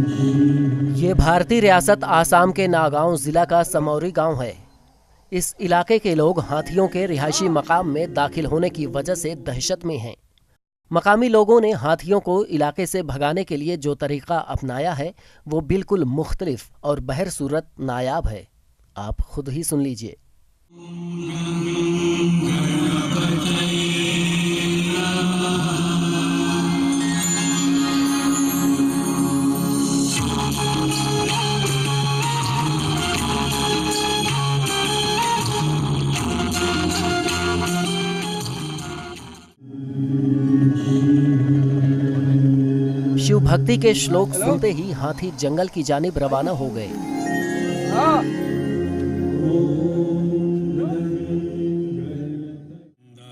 ये भारतीय रियासत आसाम के नागांव जिला का समौरी गांव है। इस इलाके के लोग हाथियों के रिहायशी मकाम में दाखिल होने की वजह से दहशत में हैं। मकामी लोगों ने हाथियों को इलाके से भगाने के लिए जो तरीका अपनाया है वो बिल्कुल मुख्तलिफ और बहरसूरत नायाब है। आप खुद ही सुन लीजिए। शिव भक्ति के श्लोक सुनते ही हाथी जंगल की जानिब रवाना हो गए।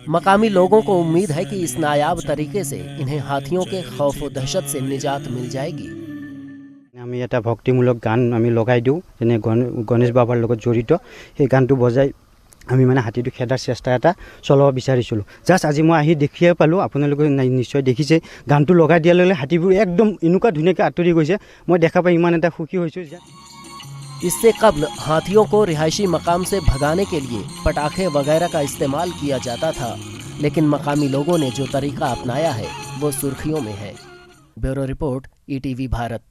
मकामी लोगों को उम्मीद है कि इस नायाब तरीके से इन्हें हाथियों के खौफ व दहशत से निजात मिल जाएगी। আমি এটা ভক্তিমূলক গান আমি লগাই দিওঁ, যেনে গণেশ বাবাৰ লগত জড়িত সেই গানটো বজাই আমি মানে হাতীটো খেদাৰ চেষ্টা এটা চলাব বিচাৰিছিলোঁ। জাষ্ট আজি মই আহি দেখিয়ে পালোঁ, আপোনালোকে নিশ্চয় দেখিছে, গানটো লগাই দিয়াৰ লগে হাতীবোৰ একদম এনেকুৱা ধুনীয়াকৈ আঁতৰি গৈছে। মই দেখা পাই ইমান এটা সুখী হৈছোঁ। इससे कब्ल हाथियों को रिहायशी मकाम से भगाने के लिए पटाखे वगैरह का इस्तेमाल किया जाता था, लेकिन मकामी लोगों ने जो तरीका अपनाया है वो सुर्खियों में है। Bureau report, ETV Bharat.